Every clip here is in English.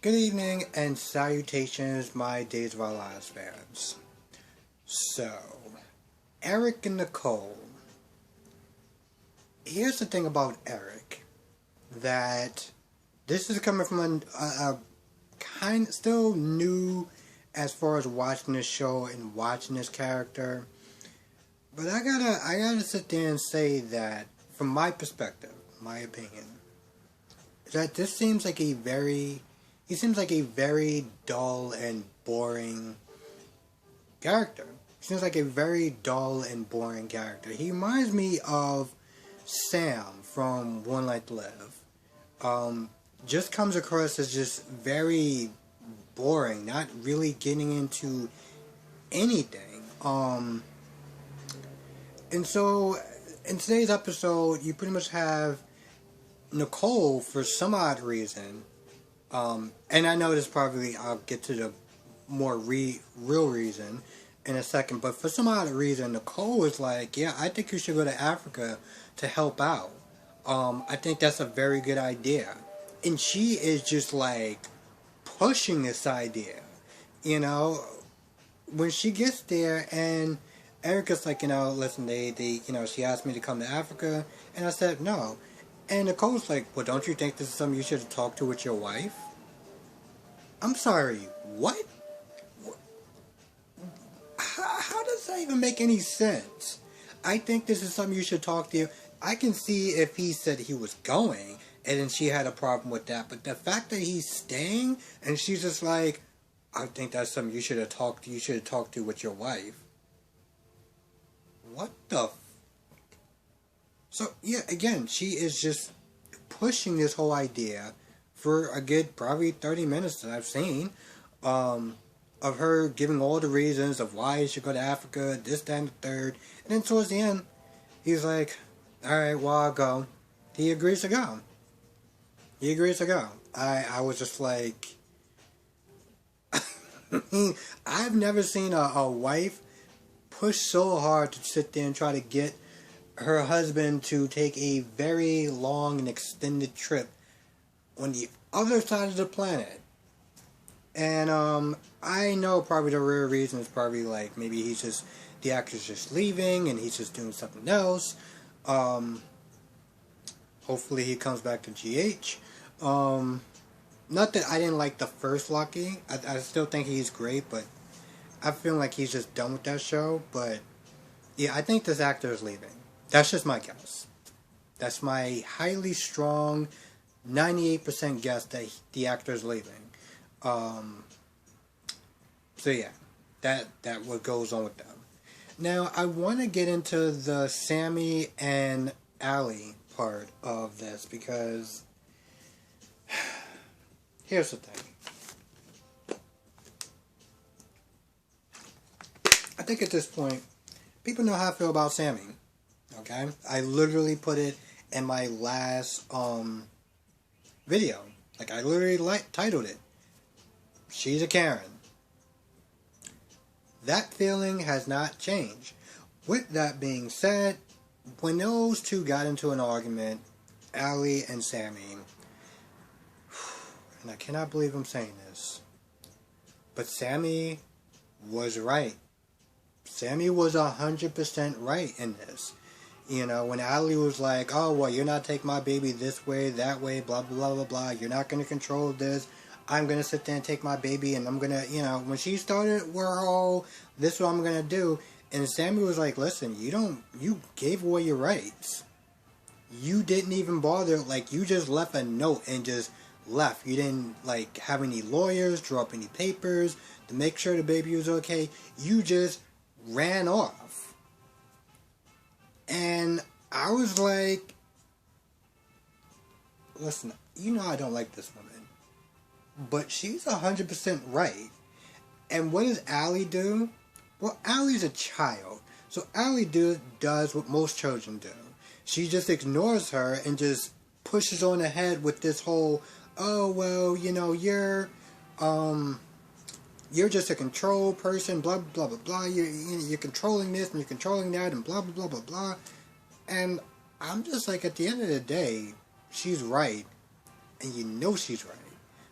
Good evening and salutations, my Days of Our Lives fans. So, Eric and Nicole. Here's the thing about Eric, that this is coming from a kind still new as far as watching this show and watching this character. But I gotta sit there and say that from my perspective, my opinion, that this seems like he seems like a very dull and boring character. He seems like a very dull and boring character. He reminds me of Sam from One Life to Live. Just comes across as just very boring, not really getting into anything. And so, in today's episode, you pretty much have Nicole, for some odd reason, and I know this probably, I'll get to the more real reason in a second, but for some odd reason, Nicole was like, yeah, I think you should go to Africa to help out. I think that's a very good idea. And she is just like pushing this idea, you know, when she gets there, and Erica's like, listen, she asked me to come to Africa, and I said no. And Nicole's like, well, don't you think this is something you should talk to with your wife? I'm sorry, what? How does that even make any sense? I think this is something you should talk to. I can see if he said he was going, and then she had a problem with that. But the fact that he's staying, and she's just like, I think that's something you should have talked to with your wife. What the? So, yeah, again, she is just pushing this whole idea for a good probably 30 minutes that I've seen, of her giving all the reasons of why he should go to Africa, this, that, and the third. And then towards the end, he's like, alright, well, I'll go. He agrees to go. I was just like, I've never seen a wife push so hard to sit there and try to get her husband to take a very long and extended trip on the other side of the planet. And I know probably the real reason is probably like maybe the actor's just leaving and he's just doing something else. Hopefully he comes back to GH. Not that I didn't like the first Loki. I still think he's great, but I feel like he's just done with that show. But yeah, I think this actor is leaving. That's just my guess. That's my highly strong 98% guess that the actor is leaving. So yeah, that what goes on with them. Now I want to get into the Sammy and Allie part of this, because here's the thing. I think at this point, people know how I feel about Sammy. Okay? I literally put it in my last video. Like, I literally titled it, She's a Karen. That feeling has not changed. With that being said, when those two got into an argument, Allie and Sammy, and I cannot believe I'm saying this, but Sammy was right. Sammy was 100% right in this. When Allie was like, oh, well, you're not taking my baby this way, that way, blah, blah, blah, blah, blah. You're not going to control this. I'm going to sit there and take my baby, and I'm going to, when she started, this is what I'm going to do. And Sammy was like, listen, you gave away your rights. You didn't even bother, you just left a note and just left. You didn't, have any lawyers, draw up any papers to make sure the baby was okay. You just ran off. And I was like, listen, I don't like this woman, but she's 100% right. And what does Allie do? Well, Allie's a child, so Allie does what most children do. She just ignores her and just pushes on ahead with this whole, oh, well, you're just a control person, blah, blah, blah, blah. You're controlling this and you're controlling that and blah, blah, blah, blah, blah. And I'm just like, at the end of the day, she's right. And she's right.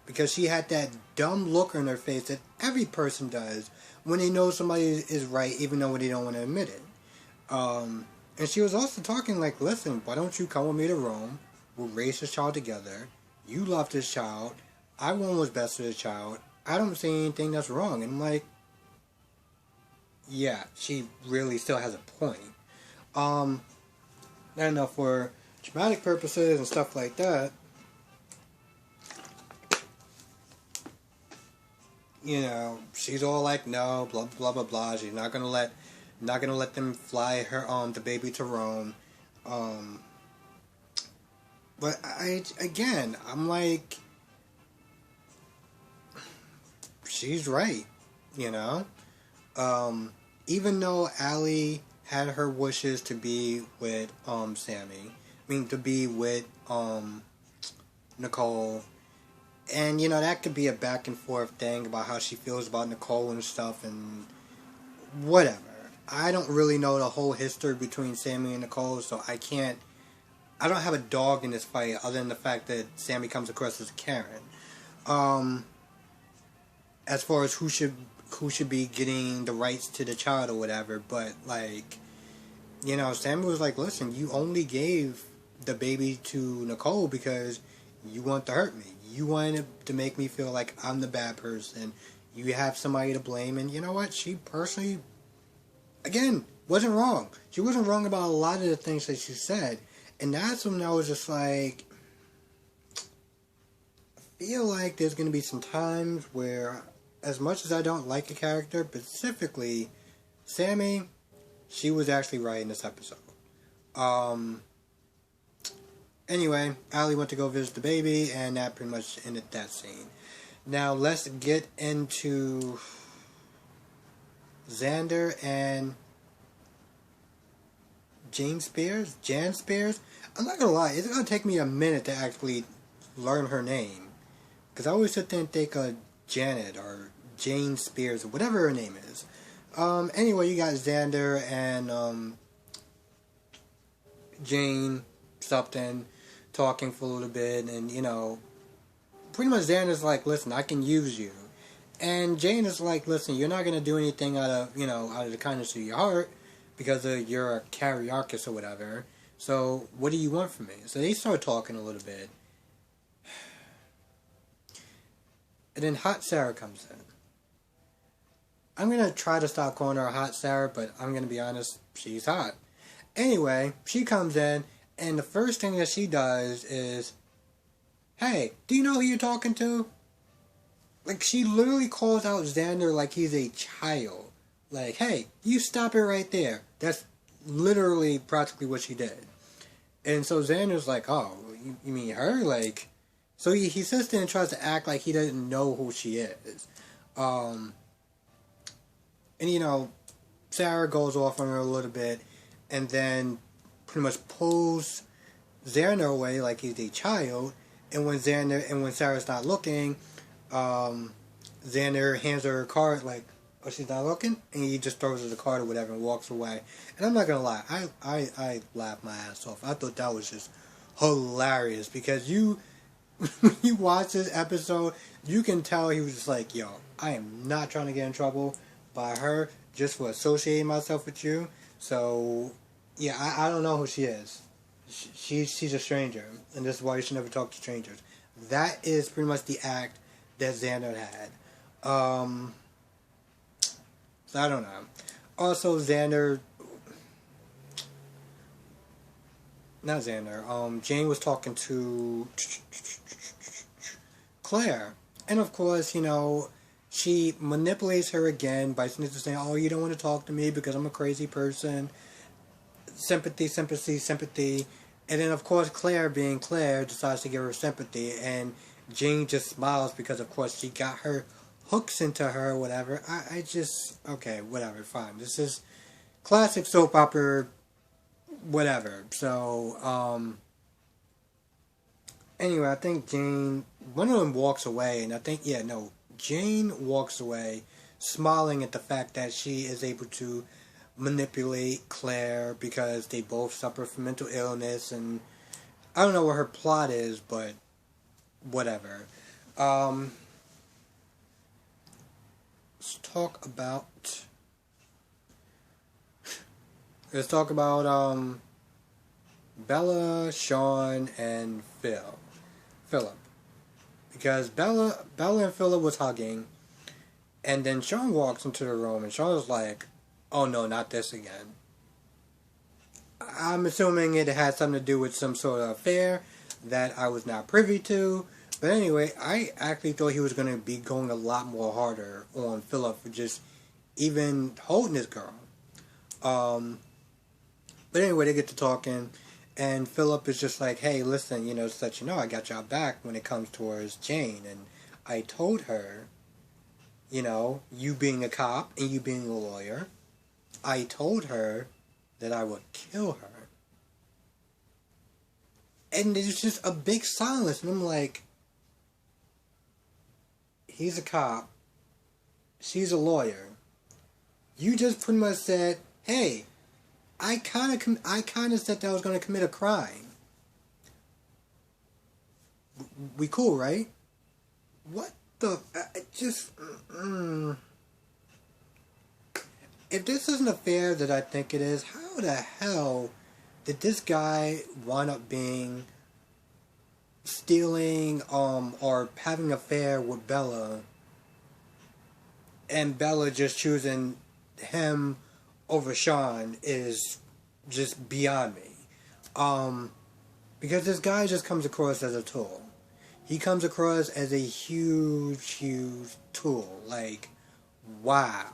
because she had that dumb look on her face that every person does when they know somebody is right, even though they don't want to admit it. And she was also talking like, listen, why don't you come with me to Rome? We'll raise this child together. You love this child. I want what's best for the child. I don't see anything that's wrong. And I'm like, yeah, she really still has a point. I don't know, for dramatic purposes and stuff like that, you know, she's all like, no, blah blah blah blah. She's not gonna let them fly her the baby to Rome. But I'm like, she's right, you know. Even though Allie had her wishes to be with to be with Nicole. And, you know, that could be a back and forth thing about how she feels about Nicole and stuff and whatever. I don't really know the whole history between Sammy and Nicole, so I don't have a dog in this fight other than the fact that Sammy comes across as Karen. As far as who should be getting the rights to the child or whatever, but, like, you know, Sammy was like, listen, you only gave the baby to Nicole because you want to hurt me. You wanted to make me feel like I'm the bad person. You have somebody to blame. And you know what? She personally, again, wasn't wrong. She wasn't wrong about a lot of the things that she said. And that's when I was just like, I feel like there's going to be some times where, as much as I don't like a character, specifically Sammy, she was actually right in this episode. Anyway, Allie went to go visit the baby, and that pretty much ended that scene. Now, let's get into Xander and Jan Spears. I'm not gonna lie, it's gonna take me a minute to actually learn her name. Because I always sit there and think of Janet or Jane Spears or whatever her name is. Anyway, you got Xander and Jane something talking for a little bit, and you know, pretty much Xander's like, listen, I can use you, and Jane is like, listen, you're not gonna do anything out of the kindness of your heart because you're a Kariakis or whatever. So what do you want from me? So they start talking a little bit, and then Hot Sarah comes in. I'm gonna try to stop calling her Hot Sarah, but I'm gonna be honest, she's hot. Anyway, she comes in, and the first thing that she does is, hey, do you know who you're talking to? Like, she literally calls out Xander like he's a child. Like, hey, you stop it right there. That's literally practically what she did. And so Xander's like, oh, you mean her? Like, so he sits there and tries to act like he doesn't know who she is. And, you know, Sarah goes off on her a little bit, and then pretty much pulls Xander away like he's a child. And when Sarah's not looking, Xander hands her a card like, oh, she's not looking? And he just throws her the card or whatever and walks away. And I'm not gonna lie, I laughed my ass off. I thought that was just hilarious, because you watch this episode, you can tell he was just like, yo, I am not trying to get in trouble by her just for associating myself with you. So yeah, I don't know who she is. She's a stranger, and this is why you should never talk to strangers. That is pretty much the act that Xander had. So I don't know. Also, Jane was talking to Claire, and of course, you know, she manipulates her again by saying, oh, you don't want to talk to me because I'm a crazy person. Sympathy. And then, of course, Claire, being Claire, decides to give her sympathy. And Jane just smiles because, of course, she got her hooks into her or whatever. Okay, whatever, fine. This is classic soap opera, whatever. So, anyway, I think one of them walks away. And I think, Jane walks away smiling at the fact that she is able to manipulate Claire because they both suffer from mental illness, and I don't know what her plot is, but whatever. Um, let's talk about. Let's talk about Bella, Sean, and Philip, because Bella and Philip was hugging, and then Sean walks into the room, and Sean was like, "Oh no, not this again." I'm assuming it had something to do with some sort of affair that I was not privy to. But anyway, I actually thought he was going to be going a lot more harder on Philip for just even holding this girl. Um, but anyway, they get to talking, and Philip is just like, "Hey, listen, just to let you know, I got y'all back when it comes towards Jane, and I told her, you being a cop and you being a lawyer, I told her that I would kill her." And there's just a big silence, and I'm like, he's a cop, she's a lawyer. You just pretty much said, "Hey, I kind of said that I was going to commit a crime. We cool, right?" What the? Just. If this isn't a affair that I think it is, how the hell did this guy wind up being stealing or having an affair with Bella, and Bella just choosing him over Sean is just beyond me. Because this guy just comes across as a tool. He comes across as a huge, huge tool. Like, wow.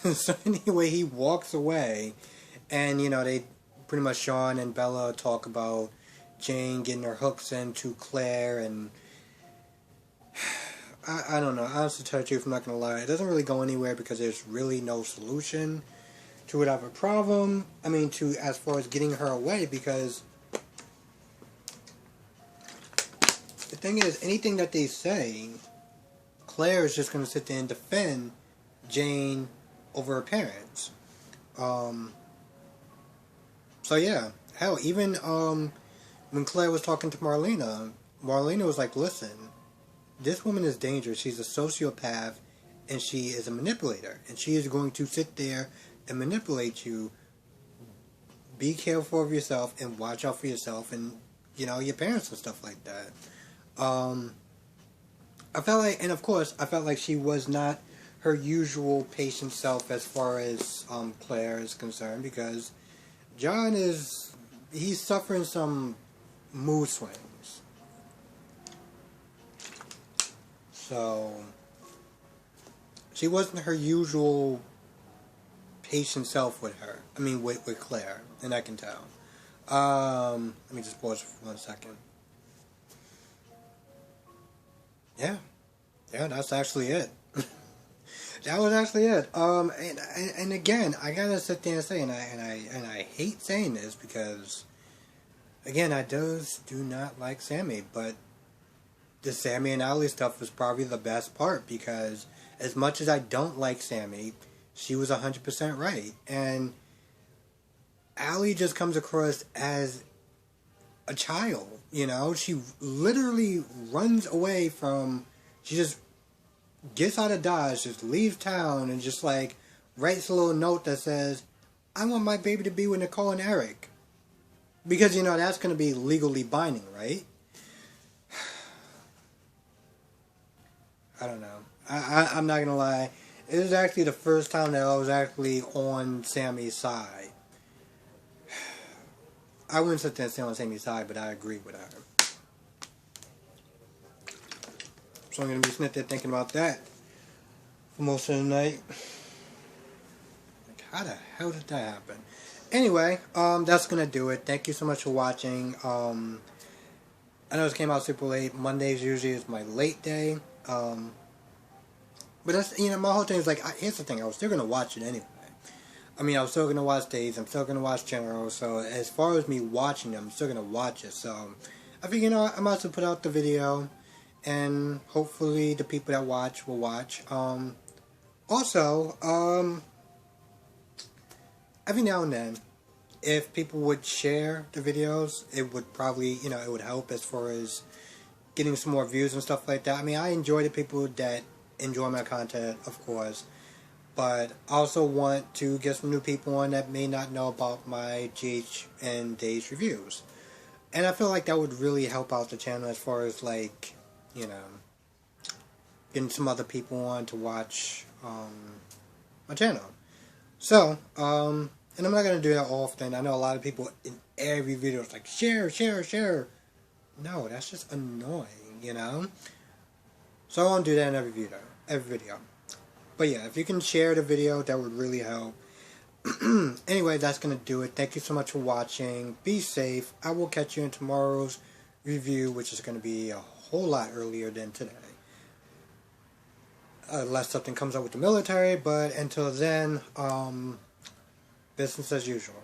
So anyway, he walks away, and they pretty much, Sean and Bella talk about Jane getting her hooks into Claire, and I don't know. Honestly, to tell you the truth, I'm not gonna lie, it doesn't really go anywhere because there's really no solution to whatever problem. I mean, to as far as getting her away, because the thing is, anything that they say, Claire is just gonna sit there and defend Jane over her parents. So yeah, hell, even when Claire was talking to Marlena was like, "Listen, this woman is dangerous. She's a sociopath, and she is a manipulator, and she is going to sit there and manipulate you. Be careful of yourself and watch out for yourself and your parents and stuff like that." I felt like, and of course, I felt like she was not her usual patient self as far as Claire is concerned, because John he's suffering some mood swings. So she wasn't her usual patient self with her. I mean, with Claire, and I can tell. Let me just pause for 1 second. Yeah, that's actually it. That was actually it. And again, I gotta sit there and say, and I hate saying this because, again, I do not like Sammy, but the Sammy and Ali stuff was probably the best part, because as much as I don't like Sammy, she was 100% right, and Ali just comes across as a child. She literally runs away from. She just gets out of Dodge, just leaves town, and just like writes a little note that says, "I want my baby to be with Nicole and Eric." Because, that's going to be legally binding, right? I don't know. I'm not going to lie. It was actually the first time that I was actually on Sammy's side. I wouldn't sit there and say on Sammy's side, but I agree with her. So I'm going to be sitting there thinking about that for most of the night. Like, how the hell did that happen? Anyway, that's going to do it. Thank you so much for watching. I know this came out super late. Mondays usually is my late day. But that's, my whole thing is like, here's the thing. I was still going to watch it anyway. I mean, I was still going to watch Days. I'm still going to watch General. So as far as me watching them, I'm still going to watch it. So I think, I might as well put out the video. And hopefully the people that watch will watch. Also, every now and then, if people would share the videos, it would probably, it would help as far as getting some more views and stuff like that. I mean, I enjoy the people that enjoy my content, of course, but I also want to get some new people on that may not know about my GH and Days reviews. And I feel like that would really help out the channel as far as, like, getting some other people on to watch my channel. So, and I'm not going to do that often. I know a lot of people in every video is like, share, share, share. No, that's just annoying, So I won't do that in every video. But yeah, if you can share the video, that would really help. Anyway, that's going to do it. Thank you so much for watching. Be safe. I will catch you in tomorrow's review, which is going to be a whole lot earlier than today. Unless something comes up with the military, but until then, business as usual.